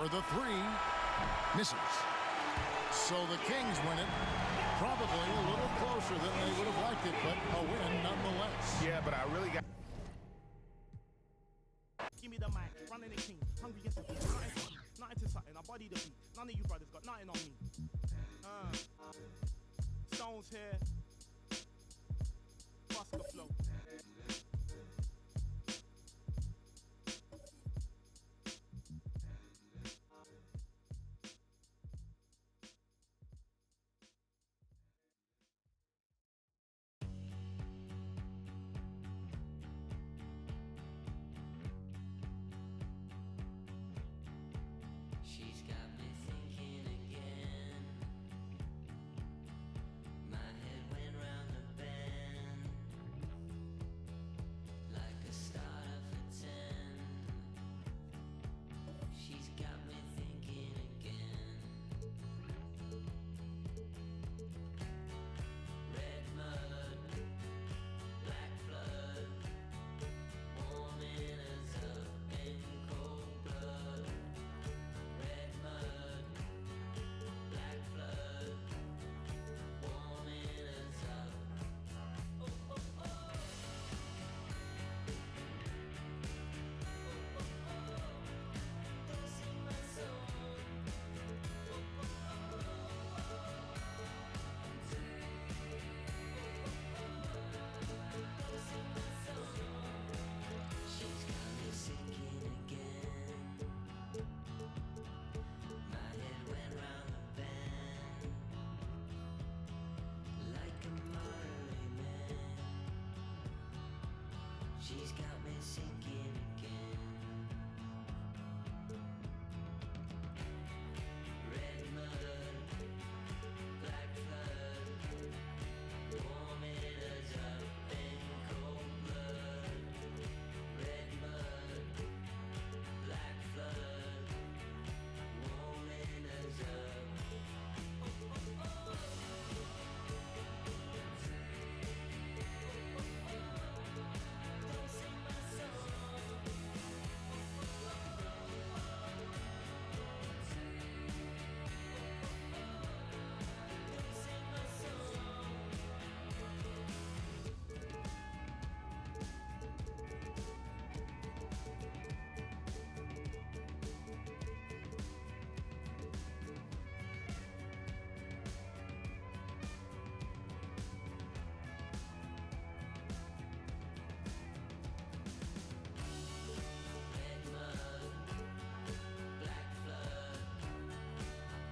for the three. Misses. So the Kings win it. Probably a little closer than they would have liked it, but a win nonetheless. Yeah, but I really got... Give me the mic, running the king, hungry and happy, nothing to something, I body the beat, none of you brothers got nothing on me. Stones here, Busker flow. She's got me thinking again. My head went round the bend like a starter for 10. She's got me thinking again. Red mud, black flood, warming us up in cold blood. Red mud, black flood, warming us up. Oh, oh, oh. Oh, oh, oh. Don't sing my song. Oh, oh, oh. Don't sing my song. She's got me sinking again. My head went round the bend like a Marley man. She's got me sinking again. Red mud, black flood, warming us up in cold blood. Red mud, black flood, warming us up. Oh, oh, oh. Don't sing my song. Don't sing my song. Red mud, black flood,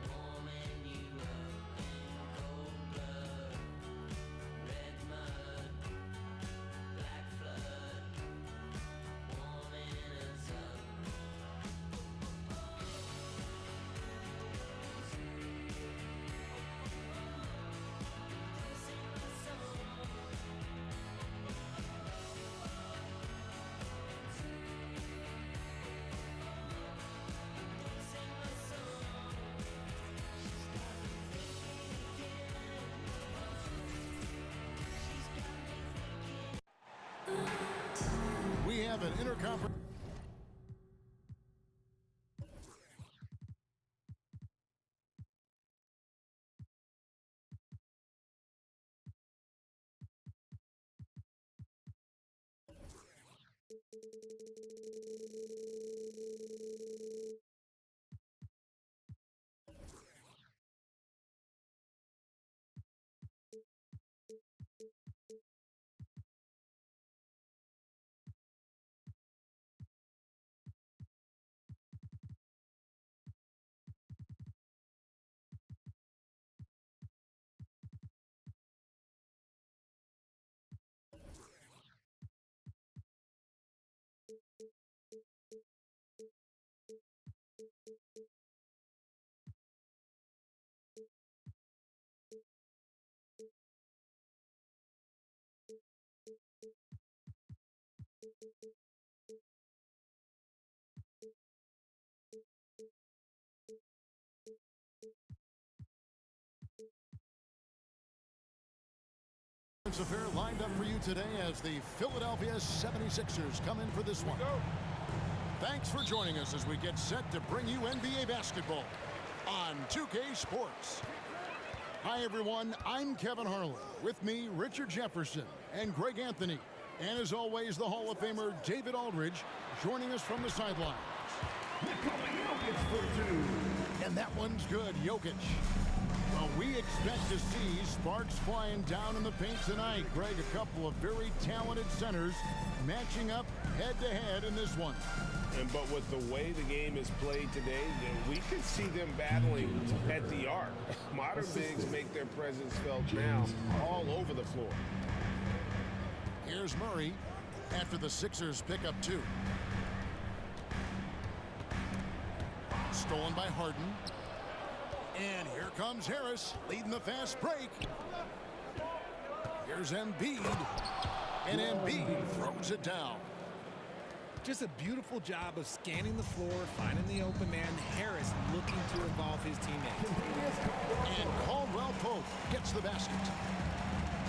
warming you up in cold blood. Red mud, black flood, warming us up. Don't sing my song. Don't sing my song. She's got me thinking again. She's got me thinking. We have an interconference. Affair lined up for you today as the Philadelphia 76ers come in for this one. Thanks for joining us as we get set to bring you NBA basketball on 2K Sports. Hi, everyone. I'm Kevin Harlan. With me, Richard Jefferson and Greg Anthony. And as always, the Hall of Famer David Aldridge joining us from the sidelines. And that one's good, Jokic. Well, we expect to see sparks flying down in the paint tonight. Greg, a couple of very talented centers matching up head-to-head in this one. But with the way the game is played today, we could see them battling at the arc. Modern bigs make their presence felt now all over the floor. Here's Murray after the Sixers pick up 2. Stolen by Harden. And here comes Harris leading the fast break. Here's Embiid. And Embiid throws it down. Just a beautiful job of scanning the floor, finding the open man. Harris looking to involve his teammates. And Caldwell Pope gets the basket.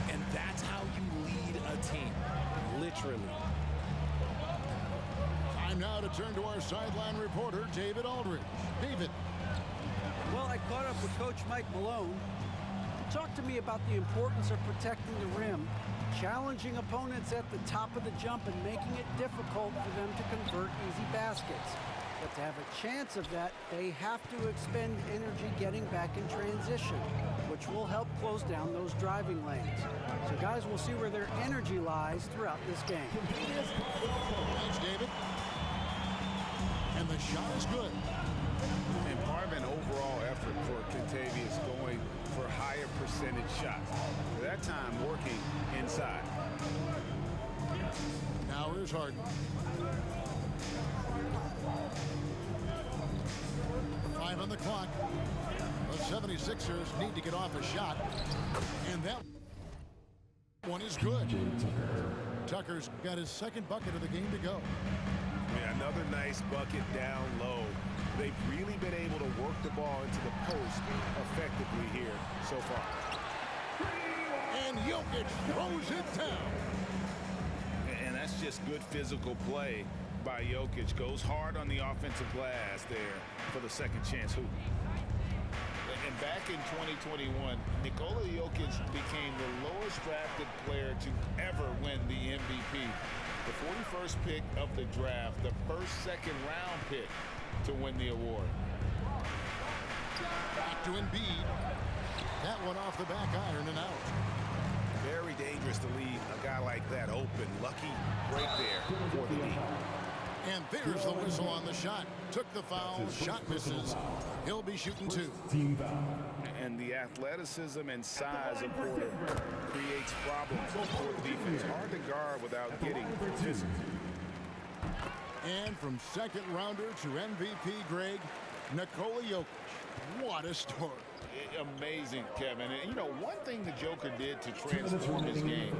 And that's how you lead a team, literally. Time now to turn to our sideline reporter, David Aldridge. David. Well, I caught up with Coach Mike Malone. He talked to me about the importance of protecting the rim, challenging opponents at the top of the jump and making it difficult for them to convert easy baskets. But to have a chance of that, they have to expend energy getting back in transition, which will help close down those driving lanes. So guys, we'll see where their energy lies throughout this game. Thanks, David. And the shot is good. And part of an overall effort for Kentavious going for higher percentage shots. That time working inside. Now here's Harden. 5 on the clock. The 76ers need to get off a shot. And that one is good. Tucker's got his second bucket of the game to go. Yeah, another nice bucket down low. They've really been able to work the ball into the post effectively here so far. And Jokic throws it down. And that's just good physical play by Jokic. Goes hard on the offensive glass there for the second chance hoop. And back in 2021, Nikola Jokic became the lowest drafted player to ever win the MVP. The 41st pick of the draft, the first second-round pick to win the award. Back to Embiid. That one off the back iron and out. Very dangerous to leave a guy like that open. Lucky break there for the D. And there's the whistle on the shot. Took the foul, shot misses. He'll be shooting 2. And the athleticism and size of Porter creates problems for the defense. Hard to guard without getting physical. And from second rounder to MVP, Greg, Nikola Jokic. What a story. Amazing, Kevin. And, you know, one thing the Joker did to transform his game,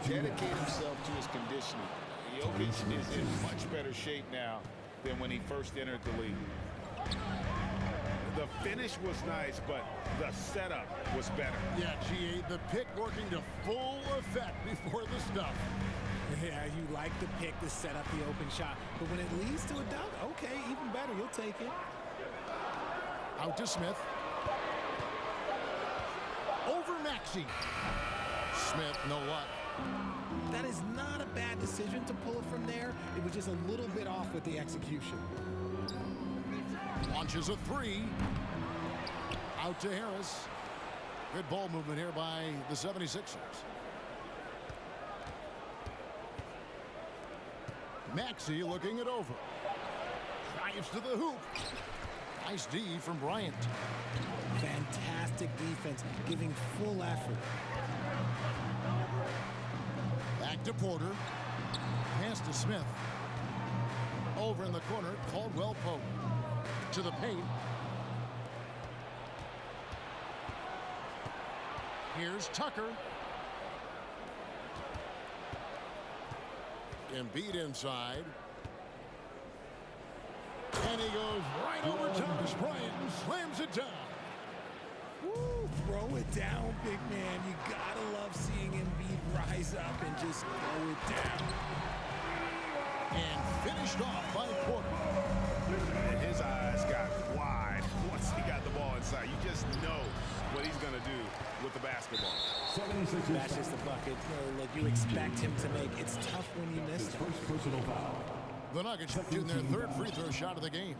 dedicate himself to his conditioning. Jokic is in much better shape now than when he first entered the league. The finish was nice, but the setup was better. Yeah, GA, the pick working to full effect before the stuff. Yeah, you like the pick to set up the open shot. But when it leads to a dunk, okay, even better, you'll take it. Out to Smith. Over Maxey. Smith, no luck. That is not a bad decision to pull it from there. It was just a little bit off with the execution. Launches a 3. Out to Harris. Good ball movement here by the 76ers. Maxey looking it over. Drives to the hoop. Nice D from Bryant. Fantastic defense, giving full effort. Back to Porter. Pass to Smith. Over in the corner, Caldwell Pope. To the paint. Here's Tucker. Embiid inside. And he goes right over Thomas Bryant and slams it down. Woo, throw it down, big man. You gotta love seeing Embiid rise up and just throw it down. And finished off by Porter. And his eyes got wide once he got the ball inside. You just know what he's going to do with the basketball. That's just the bucket. Look, you expect him to make. It's tough when you miss them. The Nuggets shooting their third free throw shot of the game.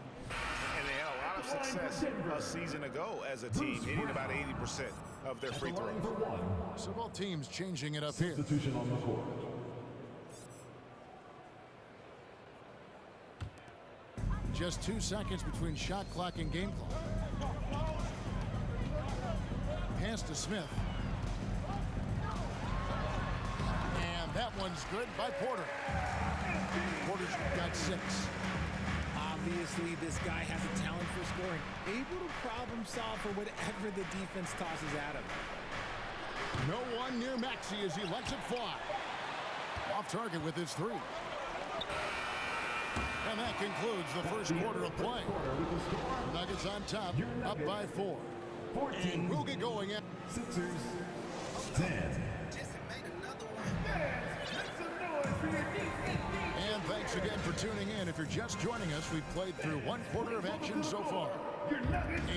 And they had a lot of success a season ago as a team, hitting about 80% of their free throws. So both teams changing it up here. Just 2 seconds between shot clock and game clock. Pass to Smith. And that one's good by Porter. Porter's got 6. Obviously, this guy has a talent for scoring. Able to problem solve for whatever the defense tosses at him. No one near Maxey as he lets it fly. Off target with his 3. And that concludes the first quarter of play. Nuggets on top, up by 4. And we'll get going at Sixers 10. And thanks again for tuning in. If you're just joining us, we've played through 1 quarter of action so far.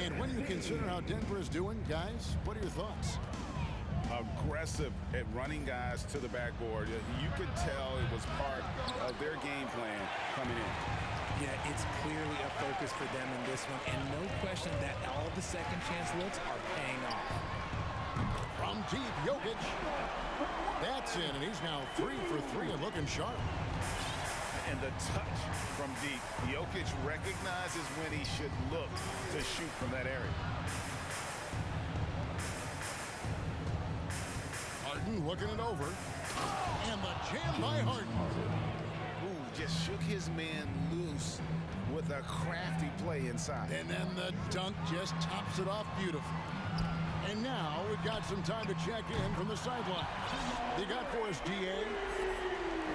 And when you consider how Denver is doing, guys, what are your thoughts? Aggressive at running guys to the backboard. You could tell it was part of their game plan coming in. Yeah, it's clearly a focus for them in this one, and no question that all the second chance looks are paying off. From deep, Jokic. That's in, and he's now 3 for 3 and looking sharp. And the touch from deep. Jokic recognizes when he should look to shoot from that area. Harden looking it over. And the jam by Harden. Ooh, just shook his man loose with a crafty play inside. And then the dunk just tops it off beautifully. And now we've got some time to check in from the sideline. You got for us, DA?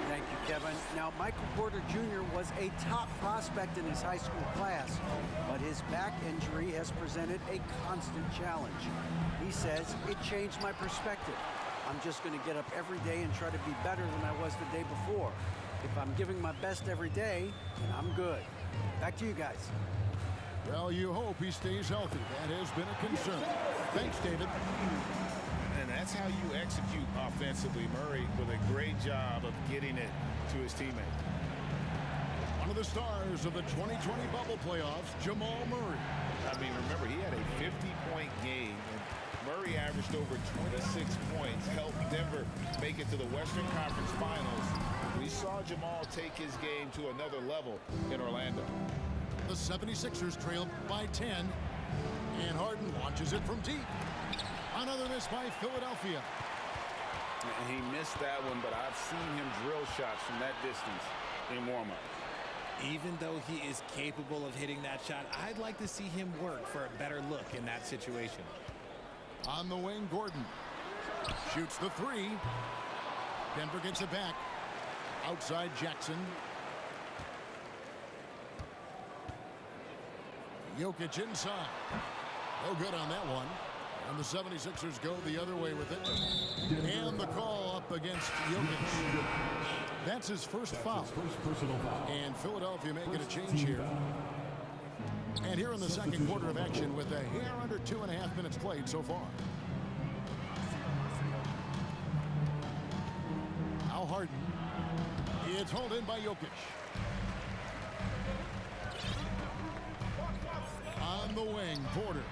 Thank you, Kevin. Now, Michael Porter Jr. was a top prospect in his high school class, but his back injury has presented a constant challenge. He says, it changed my perspective. I'm just going to get up every day and try to be better than I was the day before. If I'm giving my best every day, then I'm good. Back to you guys. Well, you hope he stays healthy. That has been a concern. Thanks, David. And that's how you execute offensively. Murray with a great job of getting it to his teammate. One of the stars of the 2020 bubble playoffs, Jamal Murray. I mean, remember, he had a 50-point game, and Murray averaged over 26 points, helped Denver make it to the Western Conference Finals. We saw Jamal take his game to another level in Orlando. The 76ers trail by 10, and Harden launches it from deep. Another miss by Philadelphia. And he missed that one, but I've seen him drill shots from that distance in warm-up. Even though he is capable of hitting that shot, I'd like to see him work for a better look in that situation. On the wing, Gordon shoots the 3. Denver gets it back. Outside Jackson. Jokic inside. No good on that one. And the 76ers go the other way with it. And the call up against Jokic. That's his first foul. And Philadelphia making a change here. And here in the second quarter of action with a hair under 2.5 minutes played so far. Now Harden. It's hauled in by Jokic. On the wing, Porter.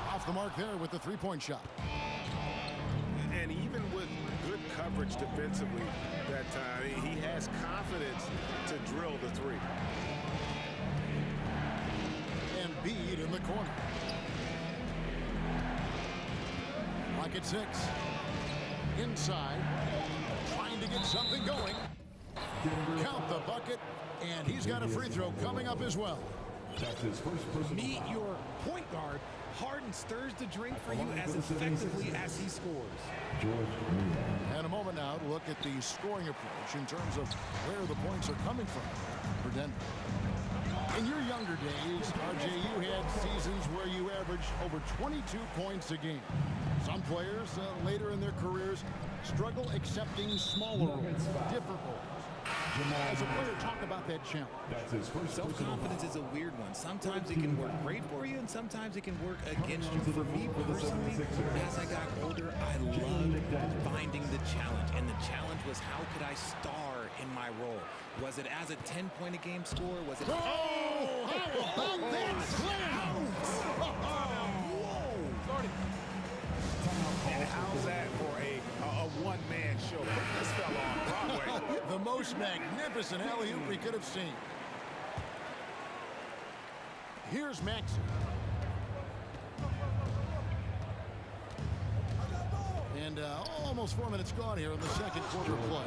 Off the mark there with the three-point shot. And even with good coverage defensively that time, he has confidence to drill the 3. Embiid in the corner. Rocket 6. Inside. Trying to get something going. Count the bucket. And he's got a free throw coming up as well. That's his first personal Meet foul. your point guard. Harden stirs the drink for you as effectively as he scores. And a moment now to look at the scoring approach in terms of where the points are coming from for Denver. In your younger days, RJ, you had seasons where you averaged over 22 points a game. Some players later in their careers struggle accepting smaller roles, different roles. As a player, talk about that challenge. That's his first personal Self-confidence is a weird one. Sometimes it can work great for you, and sometimes it can work against you. For me personally, as I got older, I loved finding the challenge. And the challenge was, how could I star in my role? Was it as a 10-point-a-game score? Was it... Oh, how about that slam? And how's that for a one-man show? Put this fella on Broadway. The most magnificent alley-oop we could have seen. Here's Maxey. And almost 4 minutes gone here in the second quarter of play.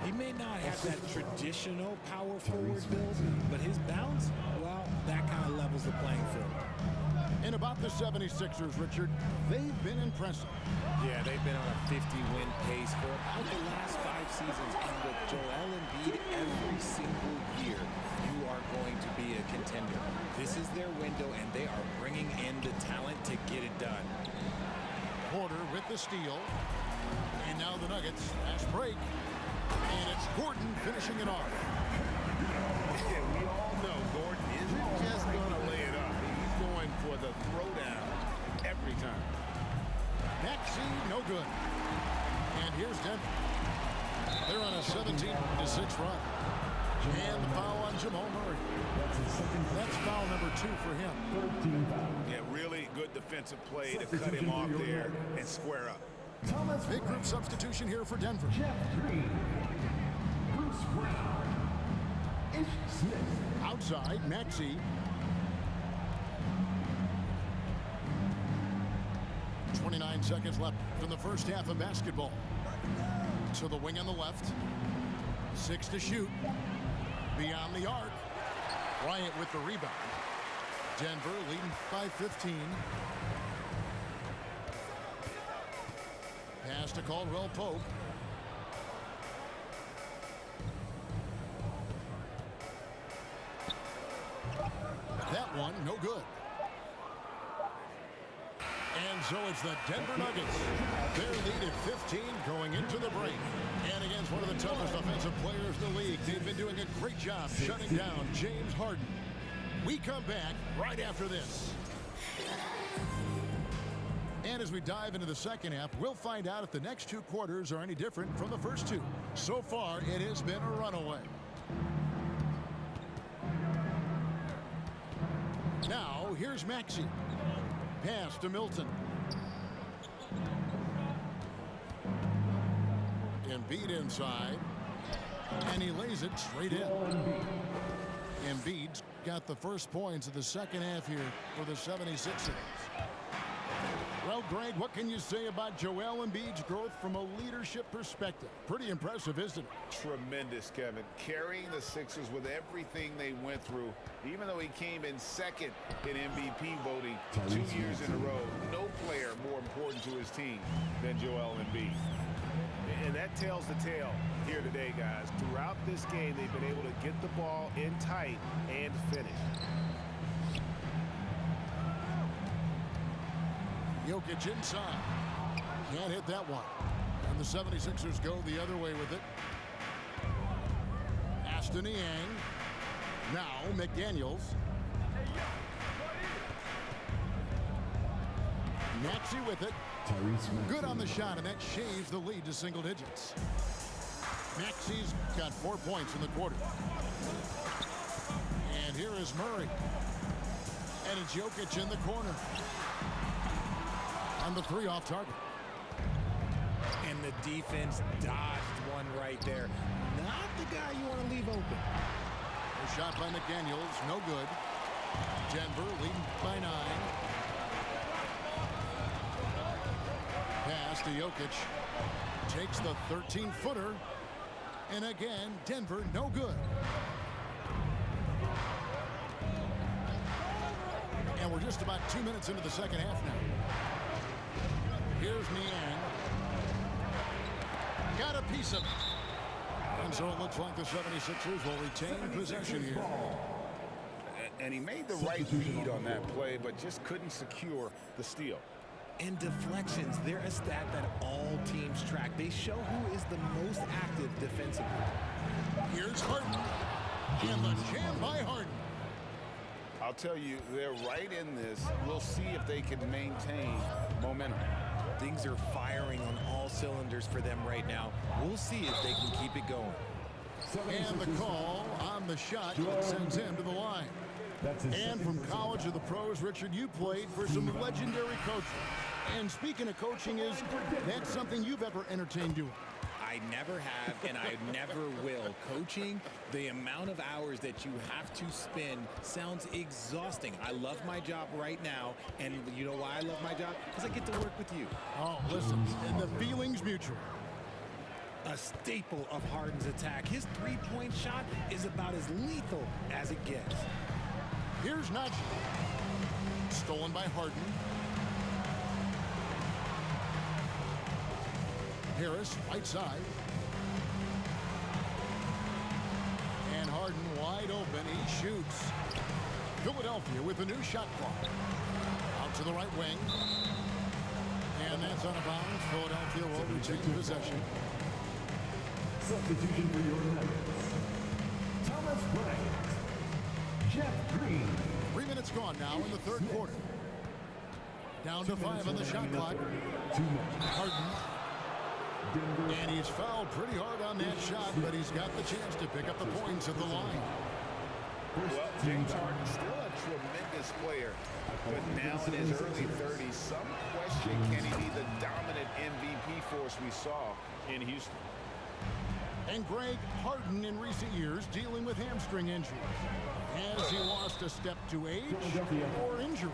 He may not have that traditional power forward build, but his bounce, well, that kind of levels the playing field. And about the 76ers, Richard, they've been impressive. Yeah, they've been on a 50-win pace for about the last 5 seasons. And with Joel Embiid every single year, you are going to be a contender. This is their window, and they are bringing in the talent to get it done. Porter with the steal. And now the Nuggets, fast break. And it's Gordon finishing it off. Yeah, we all know Gordon isn't just going to lay it up. He's going for the throwdown every time. Maxey, no good. And here's Denver. They're on a 17-6 run. And the foul on Jamal Murray. That's foul number 2 for him. Yeah, really good defensive play to cut him off there and square up. Big group substitution here for Denver. Jeff Green, Bruce Brown, Ish Smith. Outside, Maxey. 29 seconds left in the first half of basketball. To the wing on the left. 6 to shoot. Beyond the arc. Bryant with the rebound. Denver leading by 15. Pass to Caldwell Pope. That one, no good. And so it's the Denver Nuggets. Their lead at 15 going into the break. And against one of the toughest offensive players in the league, they've been doing a great job shutting down James Harden. We come back right after this. And as we dive into the second half, we'll find out if the next 2 quarters are any different from the first 2. So far, it has been a runaway. Now, here's Maxey. Pass to Milton. Embiid inside. And he lays it straight in. Embiid's got the first points of the second half here for the 76ers. Well, Greg, what can you say about Joel Embiid's growth from a leadership perspective? Pretty impressive, isn't it? Tremendous, Kevin. Carrying the Sixers with everything they went through, even though he came in second in MVP voting 2 years in a row. No player more important to his team than Joel Embiid. And that tells the tale here today, guys. Throughout this game, they've been able to get the ball in tight and finish. Jokic inside. Can't hit that one. And the 76ers go the other way with it. Aston Yang. Now McDaniels. Maxey with it. Good on the shot, and that shaves the lead to single digits. Maxey's got 4 points in the quarter. And here is Murray. And it's Jokic in the corner. On the 3 off target. And the defense dodged one right there. Not the guy you want to leave open. A shot by McDaniels, no good. Denver leading by 9. Pass to Jokic. Takes the 13-footer. And again, Denver no good. And we're just about 2 minutes into the second half now. Here's Niang. Got a piece of it. And so it looks like the 76ers will retain possession here. And he made the right read on that play, but just couldn't secure the steal. And deflections, they're a stat that all teams track. They show who is the most active defensively. Here's Harden. And the jam by Harden. I'll tell you, they're right in this. We'll see if they can maintain momentum. Things are firing on all cylinders for them right now. We'll see if they can keep it going. And the call on the shot that sends him to the line. And from college to the pros, Richard, you played for some legendary coaches. And speaking of coaching, is that something you've ever entertained doing? I never have, and I never will. Coaching, the amount of hours that you have to spend sounds exhausting. I love my job right now, and you know why I love my job? Because I get to work with you. Oh, listen, and the feeling's mutual. A staple of Harden's attack. His three-point shot is about as lethal as it gets. Here's Najee. Stolen by Harden. Harris, right side. And Harden wide open. He shoots. Philadelphia with a new shot clock. Out to the right wing. And that's out of bounds. Philadelphia will retain possession. Substitution for your Nuggets. Thomas Bryant. Jeff Green. 3 minutes gone now in the third quarter. Down to 5 on the shot clock. Harden. And he's fouled pretty hard on that shot, but he's got the chance to pick up the points at the line. Well, James Harden still a tremendous player, but now in his early 30s, some question, can he be the dominant MVP force we saw in Houston? And Greg, Harden in recent years dealing with hamstring injuries. Has he lost a step to age or injury?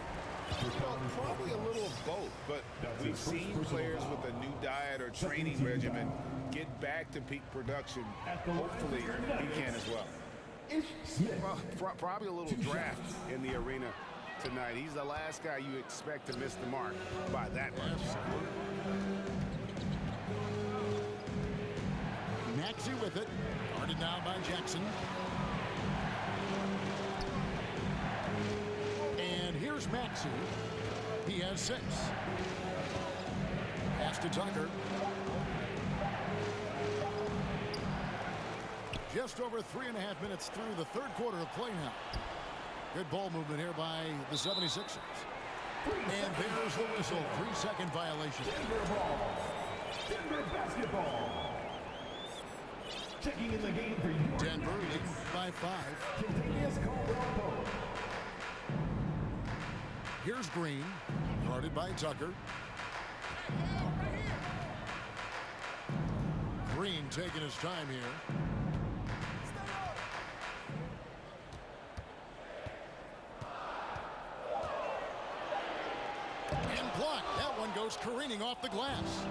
Well, probably a little of both, but we've seen players with a new diet or training regimen get back to peak production. Hopefully, he can as well. Well, probably a little draft in the arena tonight. He's the last guy you expect to miss the mark by that much. Maxey with it. Guarded now by Jackson. And here's Maxey. He has 6. Pass to Tucker. Just over 3.5 minutes through the third quarter of play now. Good ball movement here by the 76ers. And there's the whistle. 3-second violation. Denver ball. Denver basketball. Checking in the game for you. Denver leads by 5. Kentavious Caldwell-Pope. Here's Green, guarded by Tucker. Green taking his time here. And blocked. That one goes careening off the glass.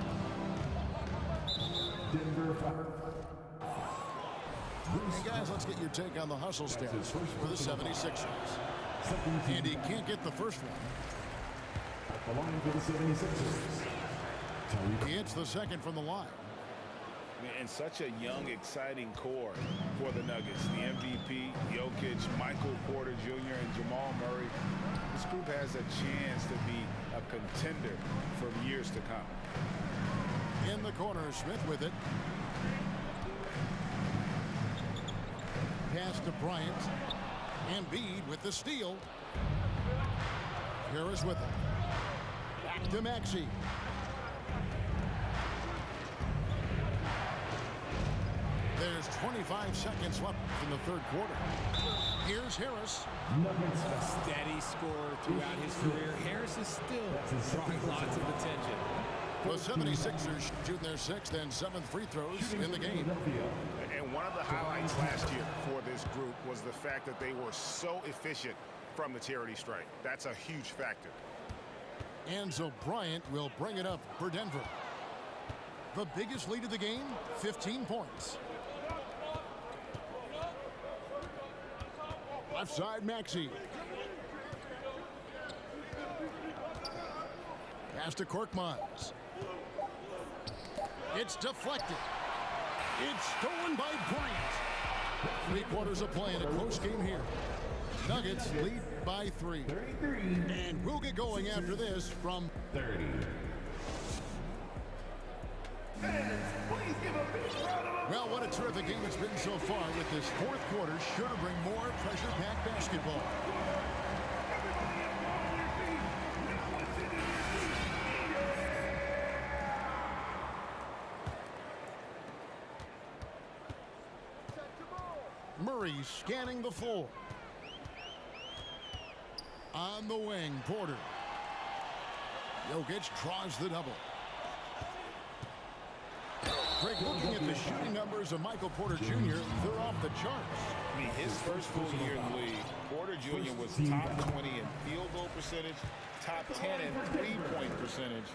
Denver fire. Hey guys, let's get your take on the hustle stats for the 76ers. And he can't get the first one. At the line for the 76ers. He hits the second from the line. And such a young, exciting core for the Nuggets. The MVP, Jokic, Michael Porter Jr., and Jamal Murray. This group has a chance to be a contender for years to come. In the corner, Smith with it. Pass to Bryant. Embiid with the steal. Harris with it. Back to Maxey. There's 25 seconds left in the third quarter. Here's Harris. A steady scorer throughout his career. Harris is still drawing lots of attention. The 76ers shooting their 6th and 7th free throws in the game. And one of the highlights last year for this group was the fact that they were so efficient from the charity stripe. That's a huge factor. And so Bryant will bring it up for Denver. The biggest lead of the game, 15 points. Left side, Maxey. Pass to Korkmaz. It's deflected. It's stolen by Bryant. 3 quarters of play in a close game here. Nuggets lead lead by 3. 33. And we'll get going after this from 30. Fans, please give a big round of applause. Well, what a terrific game it's been so far with this fourth quarter. Sure to bring more pressure-packed basketball. Everybody up on your feet. Now what's in it? Murray scanning the floor. On the wing, Porter. Jokic draws the double. Greg, looking at the shooting numbers of Michael Porter Jr., they're off the charts. I mean, his first full year in the league, Porter Jr. was top 20 in field goal percentage, top 10 in three-point percentage.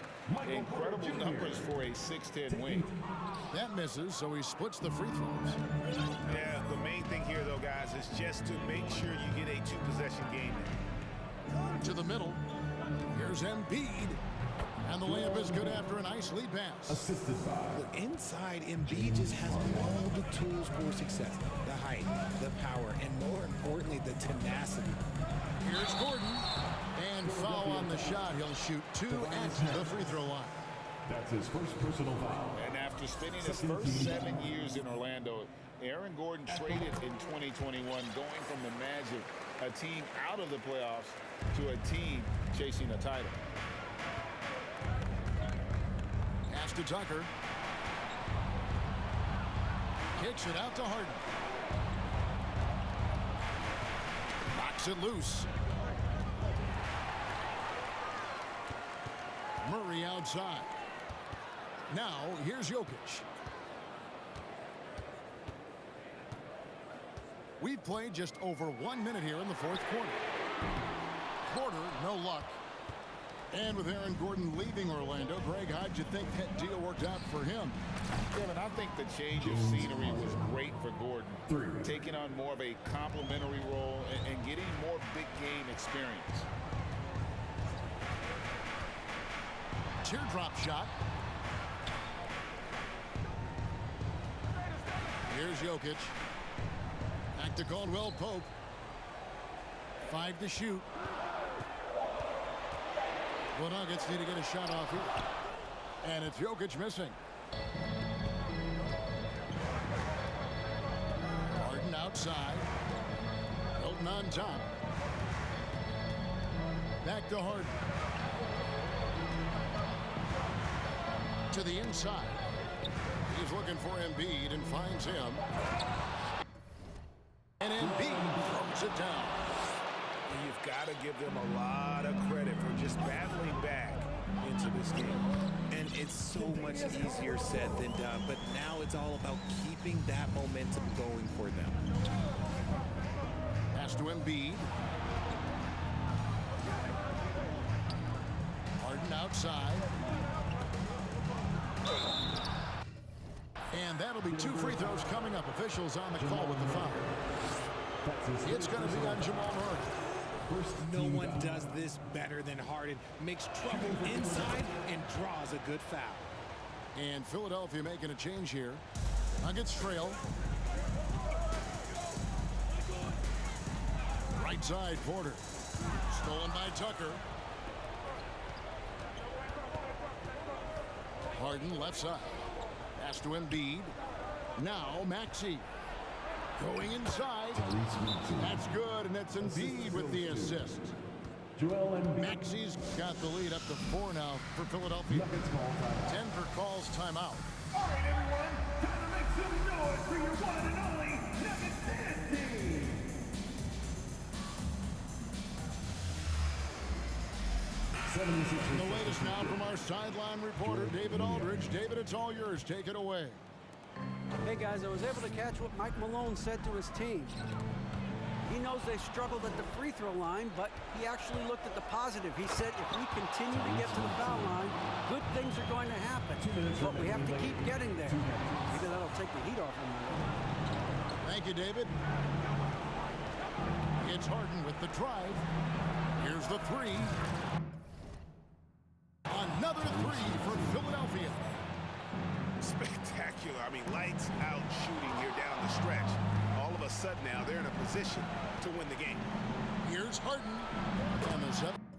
Incredible numbers for a 6'10 wing. That misses, so he splits the free throws. Yeah, the main thing here, though, guys, is just to make sure you get a two-possession game. To the middle. Here's Embiid. And the layup is good after a nice lead pass. Assisted by Look, inside, Embiid just has all the tools for success. The height, the power, and more importantly, the tenacity. Here's Gordon. And foul on the shot. He'll shoot 2 at the free throw line. That's his first personal foul. And after spending his first 7 years in Orlando, Aaron Gordon traded in 2021, going from the Magic, a team out of the playoffs, to a team chasing a title. Pass to Tucker. Kicks it out to Harden. Knocks it loose. Murray outside. Now, here's Jokic. We've played just over 1 minute here in the fourth quarter. Porter, no luck. And with Aaron Gordon leaving Orlando, Greg, how'd you think that deal worked out for him? Kevin, I think the change of scenery was great for Gordon. Taking on more of a complimentary role and getting more big game experience. Teardrop shot. Here's Jokic. Back to Caldwell Pope. 5 to shoot. The Nuggets need to get a shot off here. And it's Jokic missing. Harden outside. Hilton on top. Back to Harden. To the inside. He's looking for Embiid and finds him. And Embiid throws it down. You've got to give them a lot of credit for just battling back into this game. And it's so much easier said than done, but now it's all about keeping that momentum going for them. Pass to Embiid. Harden outside. And that'll be 2 free throws coming up. Officials on the call with the foul. It's going to be on Jamal Murray. No one does this better than Harden. Makes trouble inside and draws a good foul. And Philadelphia making a change here. Nuggets trail. Right side, Porter. Stolen by Tucker. Harden left side. Pass to Embiid. Now Maxey. Going inside. That's good, and it's Embiid with the assist. Joel Embiid. Maxey's got the lead up to 4 now for Philadelphia. Nuggets call time. Denver calls timeout. All right, everyone. Time to make some noise for your one and only Nuggets dance team. The latest now from our sideline reporter, David Aldridge. David, it's all yours. Take it away. Hey guys, I was able to catch what Mike Malone said to his team. He knows they struggled at the free throw line, but he actually looked at the positive. He said if we continue to get to the foul line, good things are going to happen. But we have to keep getting there. Maybe that'll take the heat off him. Thank you, David. It's Harden with the drive. Here's the 3. Another 3 for Philadelphia. Spectacular. I mean, lights out shooting here down the stretch. All of a sudden now they're in a position to win the game. Here's Harden. And the 7.